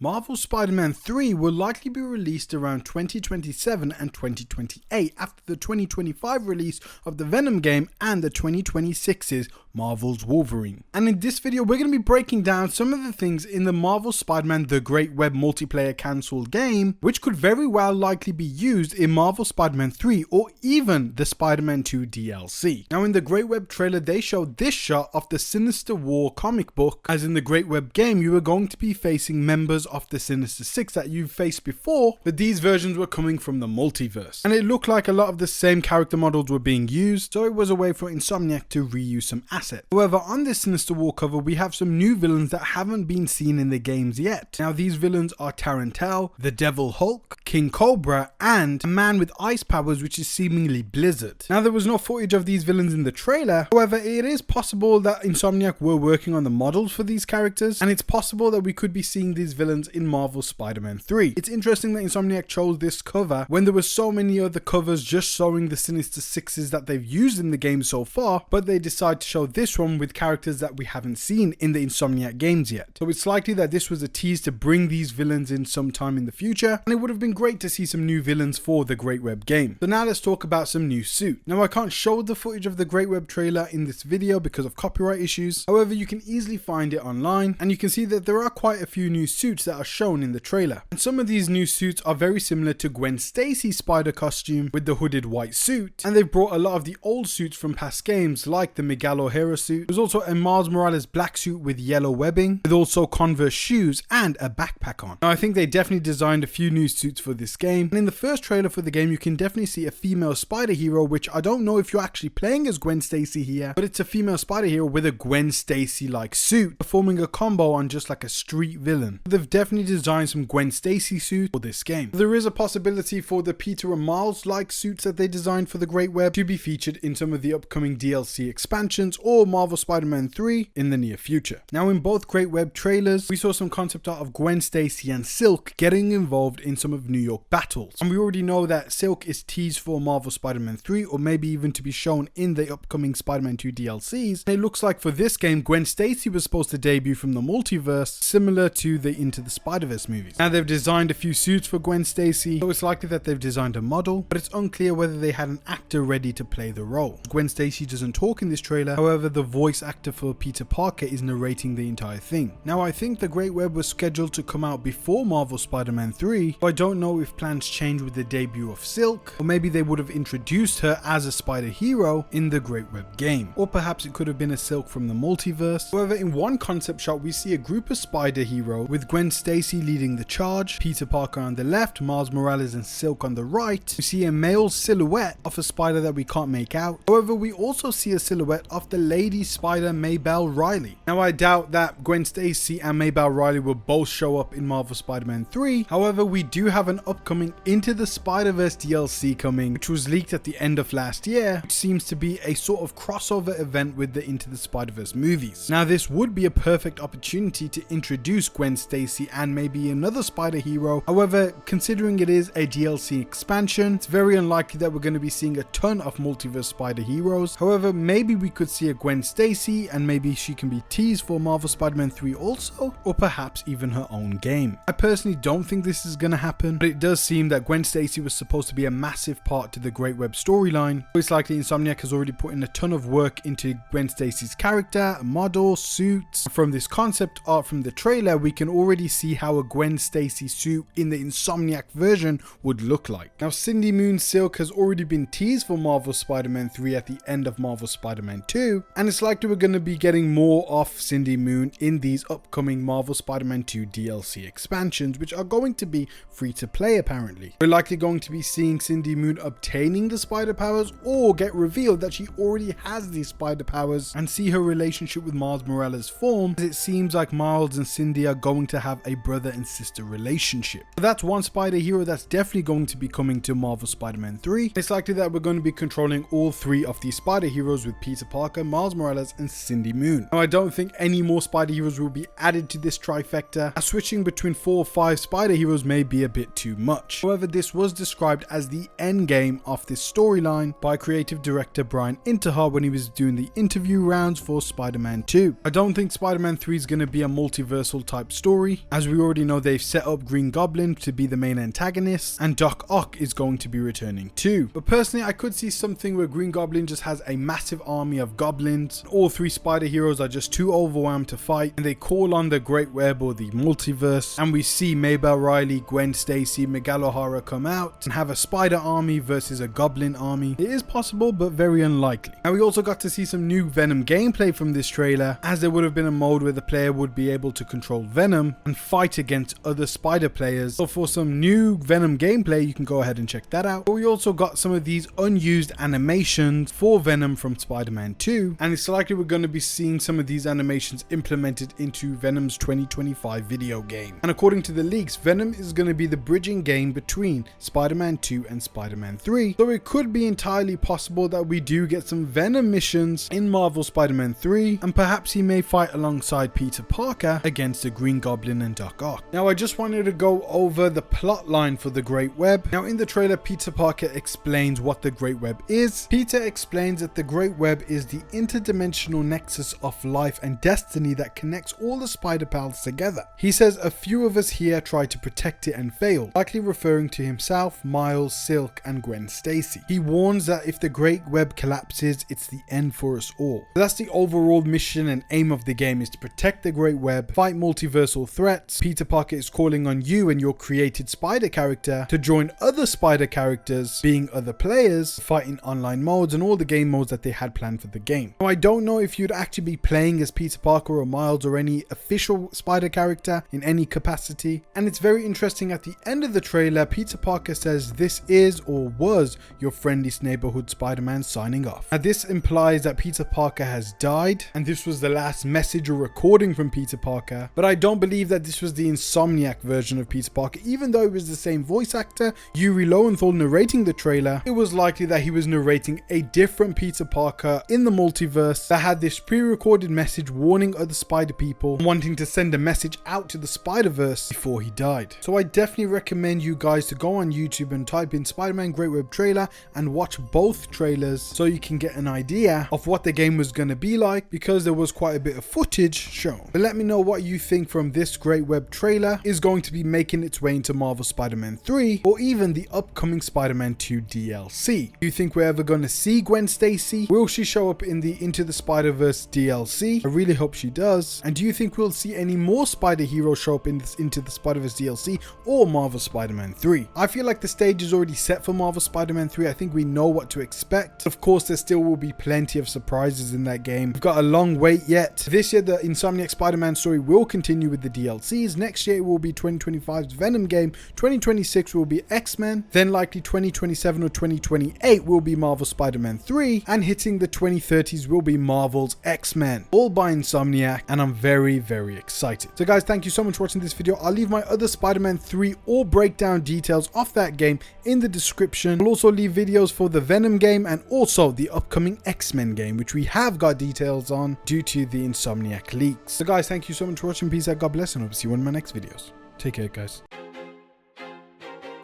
Marvel Spider-Man 3 will likely be released around 2027 and 2028 after the 2025 release of the Venom game and the 2026's Marvel's Wolverine. And in this video, we're going to be breaking down some of the things in the Marvel Spider-Man The Great Web multiplayer cancelled game, which could very well likely be used in Marvel Spider-Man 3 or even the Spider-Man 2 DLC. Now in the Great Web trailer, they showed this shot of the Sinister War comic book, as in the Great Web game, you were going to be facing members of the Sinister Six that you've faced before, but these versions were coming from the multiverse. And it looked like a lot of the same character models were being used, so it was a way for Insomniac to reuse some assets. However, on this Sinister War cover, we have some new villains that haven't been seen in the games yet. Now these villains are Tarantel, the Devil Hulk, King Cobra, and a man with ice powers, which is seemingly Blizzard. Now there was no footage of these villains in the trailer, however it is possible that Insomniac were working on the models for these characters, and it's possible that we could be seeing these villains in Marvel Spider-Man 3. It's interesting that Insomniac chose this cover when there were so many other covers just showing the Sinister Sixes that they've used in the game so far, but they decide to show this one with characters that we haven't seen in the Insomniac games yet. So it's likely that this was a tease to bring these villains in sometime in the future, and it would have been great to see some new villains for the Great Web game. So now let's talk about some new suit. Now I can't show the footage of the Great Web trailer in this video because of copyright issues, however you can easily find it online, and you can see that there are quite a few new suits that are shown in the trailer. And some of these new suits are very similar to Gwen Stacy's spider costume with the hooded white suit, and they've brought a lot of the old suits from past games like the Miguel O'Hara suit. There's also a Miles Morales black suit with yellow webbing, with also Converse shoes and a backpack on. Now I think they definitely designed a few new suits for this game, and in the first trailer for the game you can definitely see a female spider hero, which I don't know if you're actually playing as Gwen Stacy here, but it's a female spider hero with a Gwen Stacy like suit, performing a combo on just like a street villain. They've definitely designed some Gwen Stacy suits for this game. There is a possibility for the Peter and Miles like suits that they designed for the Great Web to be featured in some of the upcoming DLC expansions or Marvel Spider-Man 3 in the near future. Now in both Great Web trailers, we saw some concept art of Gwen Stacy and Silk getting involved in some of New York battles. And we already know that Silk is teased for Marvel Spider-Man 3 or maybe even to be shown in the upcoming Spider-Man 2 DLCs. And it looks like for this game, Gwen Stacy was supposed to debut from the multiverse, similar to the Into the Spider-Verse movies. Now they've designed a few suits for Gwen Stacy, so it's likely that they've designed a model, but it's unclear whether they had an actor ready to play the role. Gwen Stacy doesn't talk in this trailer, however the voice actor for Peter Parker is narrating the entire thing. Now I think the Great Web was scheduled to come out before Marvel Spider-Man 3, but I don't know if plans changed with the debut of Silk, or maybe they would have introduced her as a spider hero in the Great Web game, or perhaps it could have been a Silk from the multiverse. However, in one concept shot we see a group of spider heroes with Gwen Stacy leading the charge, Peter Parker on the left, Miles Morales and Silk on the right. We see a male silhouette of a spider that we can't make out. However, we also see a silhouette of the lady spider Maybelle Riley. Now I doubt that Gwen Stacy and Maybelle Riley will both show up in Marvel Spider-Man 3. However, we do have an upcoming Into the Spider-Verse DLC coming, which was leaked at the end of last year, which seems to be a sort of crossover event with the Into the Spider-Verse movies. Now this would be a perfect opportunity to introduce Gwen Stacy and maybe another spider hero. However, considering it is a DLC expansion, it's very unlikely that we're going to be seeing a ton of multiverse spider heroes. However, maybe we could see a Gwen Stacy and maybe she can be teased for Marvel Spider-Man 3 also, or perhaps even her own game. I personally don't think this is going to happen, but it does seem that Gwen Stacy was supposed to be a massive part to the Great Web storyline. It's likely Insomniac has already put in a ton of work into Gwen Stacy's character, model, suits. From this concept art from the trailer, we can already see how a Gwen Stacy suit in the Insomniac version would look like. Now Cindy Moon Silk has already been teased for Marvel Spider-Man 3 at the end of Marvel Spider-Man 2, and it's likely we're going to be getting more of Cindy Moon in these upcoming Marvel Spider-Man 2 DLC expansions, which are going to be free to play apparently. We're likely going to be seeing Cindy Moon obtaining the spider powers or get revealed that she already has these spider powers, and see her relationship with Miles Morales form, as it seems like Miles and Cindy are going to have a brother and sister relationship. So that's one spider hero that's definitely going to be coming to Marvel Spider-Man 3. It's likely that we're going to be controlling all three of these spider heroes with Peter Parker, Miles Morales and Cindy Moon. Now I don't think any more spider heroes will be added to this trifecta, as switching between 4 or 5 spider heroes may be a bit too much. However, this was described as the end game of this storyline by creative director Brian Intihar when he was doing the interview rounds for Spider-Man 2. I don't think Spider-Man 3 is going to be a multiversal type story. As we already know, they've set up Green Goblin to be the main antagonist, and Doc Ock is going to be returning too. But personally, I could see something where Green Goblin just has a massive army of goblins. All three spider heroes are just too overwhelmed to fight, and they call on the Great Web or the Multiverse, and we see Maybelle, Riley, Gwen, Stacy, Miguel O'Hara come out and have a spider army versus a goblin army. It is possible, but very unlikely. Now, we also got to see some new Venom gameplay from this trailer, as there would have been a mode where the player would be able to control Venom and fight against other spider players. So for some new Venom gameplay, you can go ahead and check that out. But we also got some of these unused animations for Venom from Spider-Man 2, and it's likely we're going to be seeing some of these animations implemented into Venom's 2025 video game. And according to the leaks, Venom is going to be the bridging game between Spider-Man 2 and Spider-Man 3, so it could be entirely possible that we do get some Venom missions in Marvel Spider-Man 3, and perhaps he may fight alongside Peter Parker against the Green Goblin and Doc Ock. Now, I just wanted to go over the plot line for the Great Web. Now, in the trailer, Peter Parker explains what the Great Web is. Peter explains that the Great Web is the interdimensional nexus of life and destiny that connects all the spider pals together. He says a few of us here tried to protect it and failed, likely referring to himself, Miles, Silk, and Gwen Stacy. He warns that if the Great Web collapses, it's the end for us all. So that's the overall mission and aim of the game, is to protect the Great Web, fight multiversal threats. Peter Parker is calling on you and your created spider character to join other spider characters, being other players, fighting online modes and all the game modes that they had planned for the game. Now, I don't know if you'd actually be playing as Peter Parker or Miles or any official spider character in any capacity, and it's very interesting. At the end of the trailer, Peter Parker says this is or was your friendliest neighborhood Spider-Man signing off. Now, this implies that Peter Parker has died and this was the last message or recording from Peter Parker, but I don't believe that this was the Insomniac version of Peter Parker. Even though it was the same voice actor, Yuri Lowenthal, narrating the trailer, it was likely that he was narrating a different Peter Parker in the multiverse that had this pre-recorded message warning other spider people, wanting to send a message out to the Spider-Verse before he died. So I definitely recommend you guys to go on YouTube and type in Spider-Man Great Web trailer and watch both trailers so you can get an idea of what the game was going to be like, because there was quite a bit of footage shown. But let me know what you think from this Great Web trailer is going to be making its way into Marvel Spider-Man 3 or even the upcoming Spider-Man 2 DLC. Do you think we're ever going to see Gwen Stacy? Will she show up in the Into the Spider-Verse DLC? I really hope she does. And do you think we'll see any more spider heroes show up in this Into the Spider-Verse DLC or Marvel Spider-Man 3? I feel like the stage is already set for Marvel Spider-Man 3. I think we know what to expect. Of course, there still will be plenty of surprises in that game. We've got a long wait yet. This year, the Insomniac Spider-Man story will continue with the DLCs. Next year, it will be 2025's Venom game. 2026 will be X-Men. Then likely 2027 or 2028 will be Marvel Spider-Man 3. And hitting the 2030s will be Marvel's X-Men. All by Insomniac. And I'm very, very excited. So guys, thank you so much for watching this video. I'll leave my other Spider-Man 3 or breakdown details of that game in the description. I'll also leave videos for the Venom game and also the upcoming X-Men game, which we have got details on due to the Insomniac leaks. So guys, thank you so much for watching. Peace out, God bless, and I'll see you in my next videos. Take care, guys.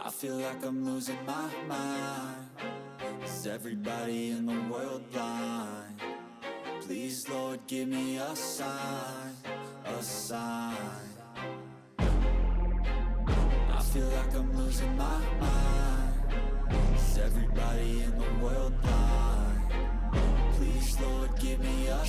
I feel like I'm losing my mind. Is everybody in the world blind? Please, Lord, give me a sign, a sign. I feel like I'm losing my mind. Is everybody in the world blind? Please, Lord, give me a